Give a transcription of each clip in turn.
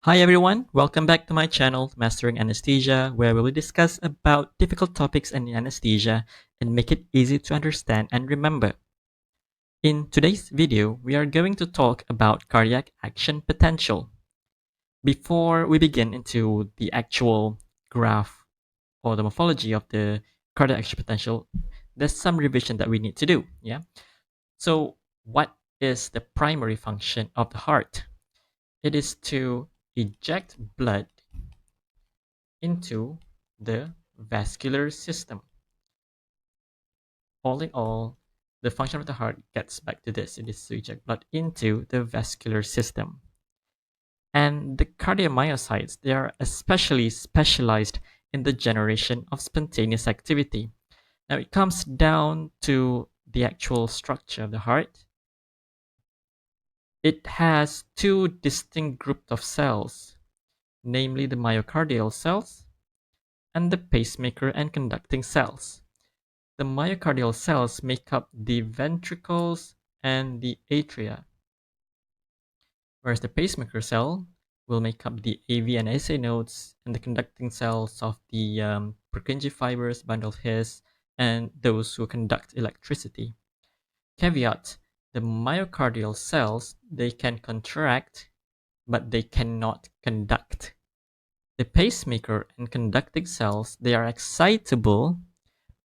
Hi everyone, welcome back to my channel, Mastering Anesthesia, where we will discuss about difficult topics in anesthesia and make it easy to understand and remember. In today's video, we are going to talk about cardiac action potential. Before we begin into the actual graph or the morphology of the cardiac action potential, there's some revision that we need to do. So, what is the primary function of the heart? It is to eject blood into the vascular system. All in all, the function of the heart gets back to this. It is to eject blood into the vascular system. And the cardiomyocytes, they are especially specialized in the generation of spontaneous activity. Now it comes down to the actual structure of the heart. It has two distinct groups of cells, namely the myocardial cells and the pacemaker and conducting cells. The myocardial cells make up the ventricles and the atria, whereas the pacemaker cell will make up the AV and SA nodes and the conducting cells of the Purkinje fibers, bundle his, and those who conduct electricity. Caveat, the myocardial cells, they can contract, but they cannot conduct. The pacemaker and conducting cells, they are excitable,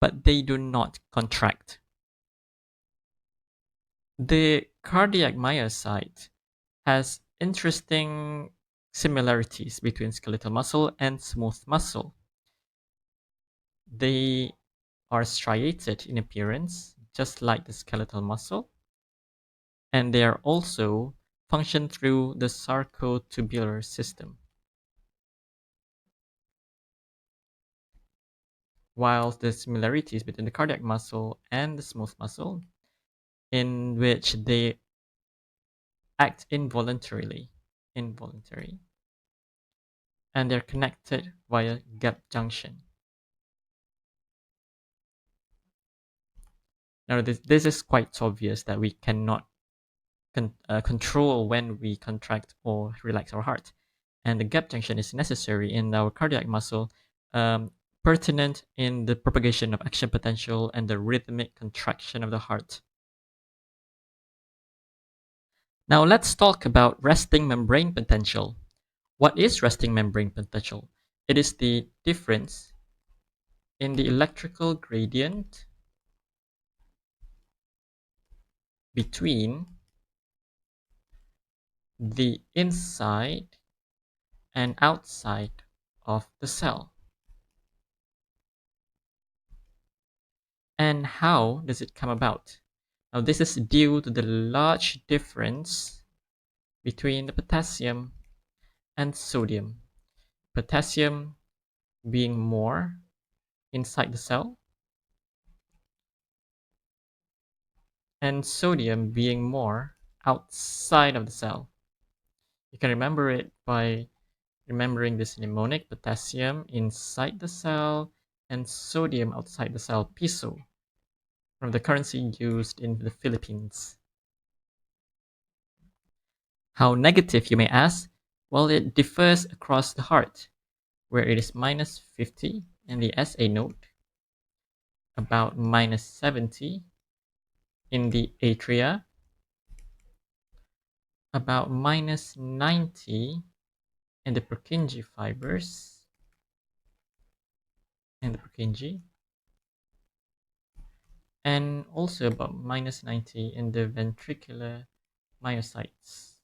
but they do not contract. The cardiac myocyte has interesting similarities between skeletal muscle and smooth muscle. They are striated in appearance, just like the skeletal muscle, and they are also function through the sarcotubular system. While the similarities between the cardiac muscle and the smooth muscle, in which they act involuntarily, and they're connected via gap junction. Now, this is quite obvious that we cannot control when we contract or relax our heart. And the gap junction is necessary in our cardiac muscle, pertinent in the propagation of action potential and the rhythmic contraction of the heart. Now let's talk about resting membrane potential. What is resting membrane potential? It is the difference in the electrical gradient between the inside and outside of the cell. And how does it come about? Now this is due to the large difference between the potassium and sodium. Potassium being more inside the cell and sodium being more outside of the cell. You can remember it by remembering this mnemonic: potassium inside the cell and sodium outside the cell, piso, from the currency used in the Philippines. How negative, you may ask? Well, it differs across the heart, where it is minus 50 in the SA node, about minus 70 in the atria, about minus 90 in the Purkinje fibers, and also about minus 90 in the ventricular myocytes.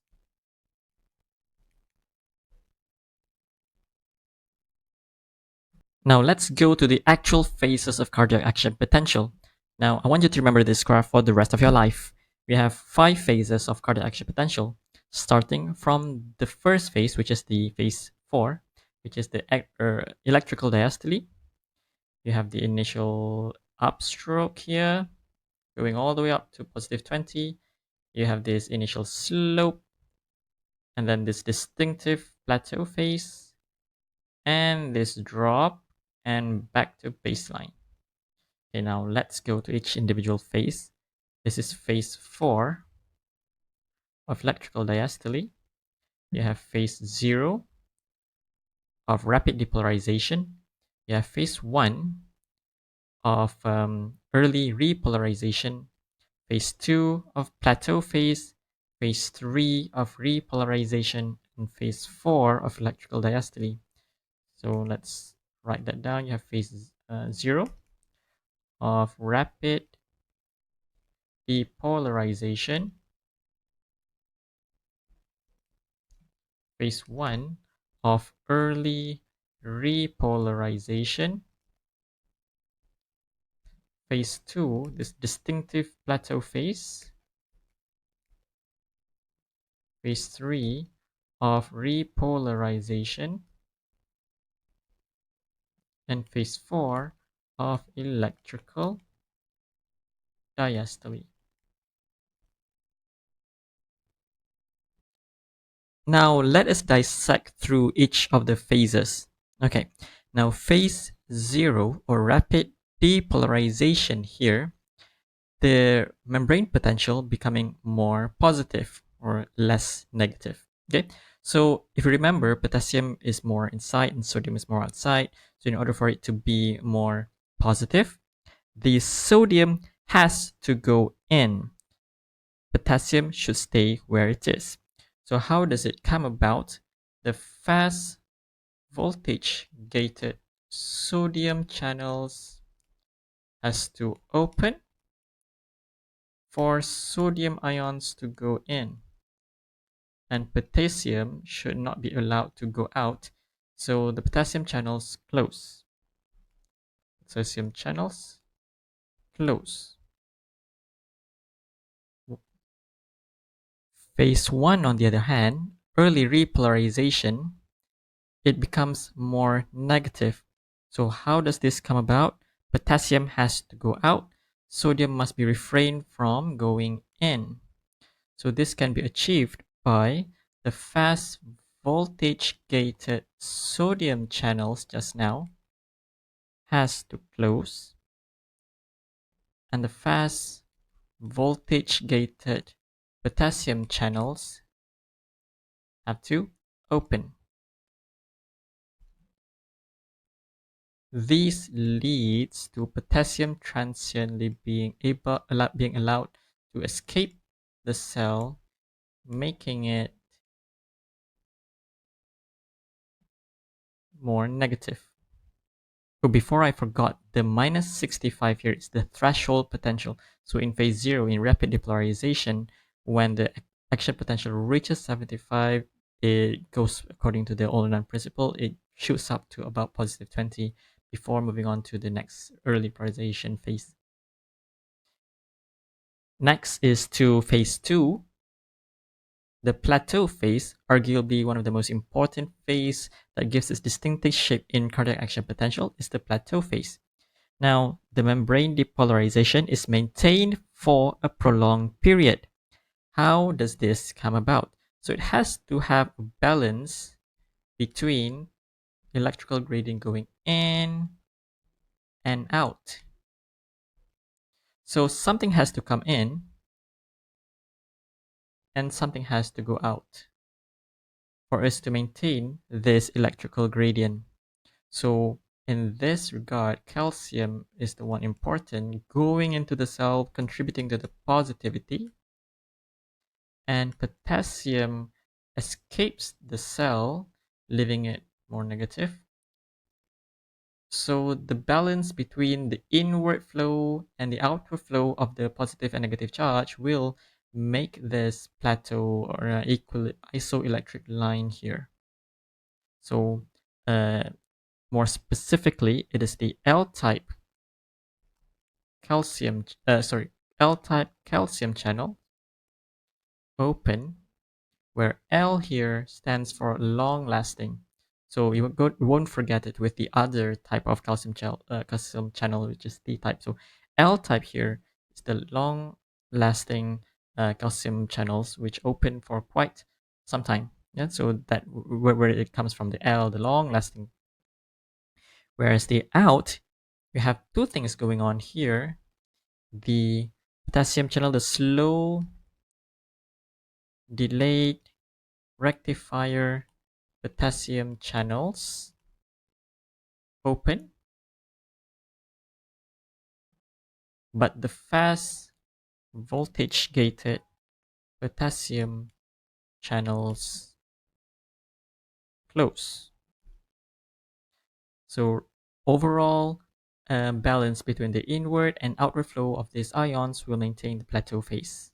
Now let's go to the actual phases of cardiac action potential. Now I want you to remember this graph for the rest of your life. We have 5 phases of cardiac action potential, starting from the first phase, which is the phase 4, which is the electrical diastole. You have the initial upstroke here, going all the way up to positive 20. You have this initial slope, and then this distinctive plateau phase, and this drop, and back to baseline. Okay, now let's go to each individual phase. This is phase 4 of electrical diastole. You have phase 0 of rapid depolarization. You have phase 1 of early repolarization, phase 2 of plateau phase 3 of repolarization, and phase 4 of electrical diastole. So let's write that down. You have phase 0 of rapid depolarization, phase 1 of early repolarization, phase 2, this distinctive plateau phase 3 of repolarization, and phase 4 of electrical diastole. Now let us dissect through each of the phases. Okay, now phase 0 or rapid depolarization here, the membrane potential becoming more positive or less negative. Okay, so if you remember, potassium is more inside and sodium is more outside. So in order for it to be more positive, the sodium has to go in. Potassium should stay where it is. So how does it come about? The fast voltage gated sodium channels has to open for sodium ions to go in, and potassium should not be allowed to go out, so the potassium channels close. Potassium channels close. Phase 1, on the other hand, early repolarization, it becomes more negative. So how does this come about? Potassium has to go out, sodium must be refrained from going in. So this can be achieved by the fast voltage gated sodium channels just now has to close, and the fast voltage gated potassium channels have to open. This leads to potassium transiently being allowed to escape the cell, making it more negative. So before I forgot, the minus 65 here is the threshold potential. So in phase 0, in rapid depolarization, when the action potential reaches 75, it goes according to the Olean principle, it shoots up to about positive 20 before moving on to the next early polarization phase. Next is to phase 2, the plateau phase, arguably one of the most important phase that gives its distinctive shape in cardiac action potential, is the plateau phase. Now, the membrane depolarization is maintained for a prolonged period. How does this come about? So it has to have a balance between electrical gradient going in and out. So something has to come in and something has to go out for us to maintain this electrical gradient. So in this regard, calcium is the one important going into the cell, contributing to the positivity, and potassium escapes the cell, leaving it more negative. So the balance between the inward flow and the outward flow of the positive and negative charge will make this plateau or an equal isoelectric line here. So more specifically, it is the L-type L-type calcium channel open, where L here stands for long lasting. So you won't forget it with the other type of calcium channel, which is D-type. So L-type here is the long lasting calcium channels, which open for quite some time. Yeah, so that where it comes from, the L, the long lasting. Whereas the out, we have two things going on here. The potassium channel, the slow, delayed rectifier potassium channels open, but the fast voltage gated potassium channels close. So overall balance between the inward and outward flow of these ions will maintain the plateau phase.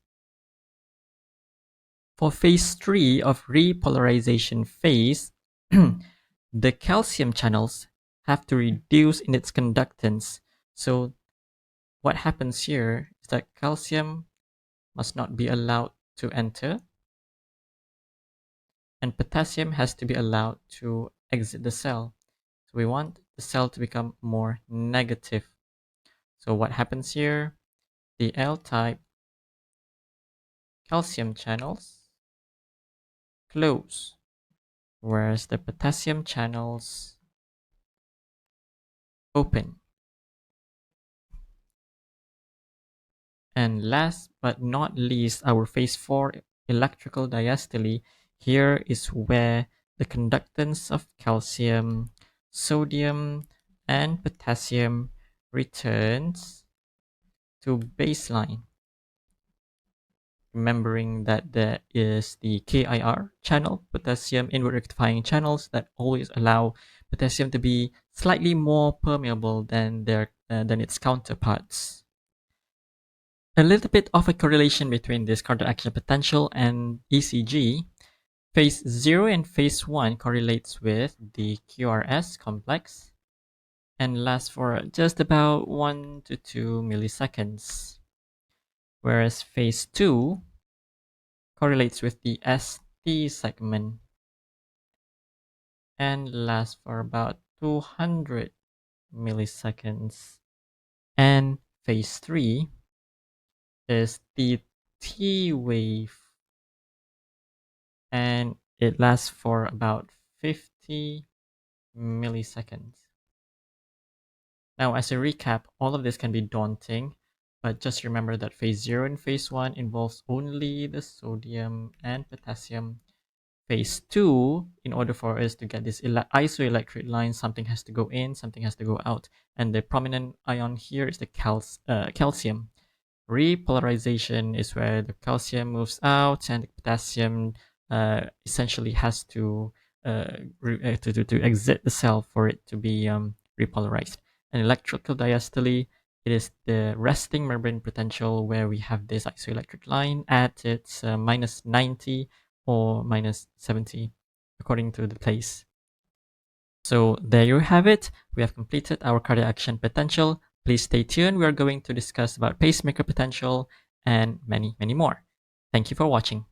For phase 3 of repolarization phase, the calcium channels have to reduce in its conductance. So what happens here is that calcium must not be allowed to enter, and potassium has to be allowed to exit the cell. So we want the cell to become more negative. So what happens here? The L-type calcium channels close, whereas the potassium channels open. And last but not least, our phase 4 electrical diastole. Here is where the conductance of calcium, sodium, and potassium returns to baseline. Remembering that there is the KIR channel, potassium inward rectifying channels, that always allow potassium to be slightly more permeable than its counterparts. A little bit of a correlation between this cardiac action potential and ECG. Phase 0 and phase 1 correlates with the QRS complex and lasts for just about 1 to 2 milliseconds, whereas phase 2 correlates with the ST segment and lasts for about 200 milliseconds. And phase 3 is the T wave, and it lasts for about 50 milliseconds. Now, as a recap, all of this can be daunting, but just remember that phase 0 and phase 1 involves only the sodium and potassium. Phase 2, in order for us to get this isoelectric line, something has to go in, something has to go out. And the prominent ion here is the calcium. Repolarization is where the calcium moves out and the potassium essentially has to exit the cell for it to be repolarized. And electrical diastole, it is the resting membrane potential where we have this isoelectric line at its minus 90 or minus 70 according to the place. So there you have it. We have completed our cardiac action potential. Please stay tuned. We are going to discuss about pacemaker potential and many more. Thank you for watching.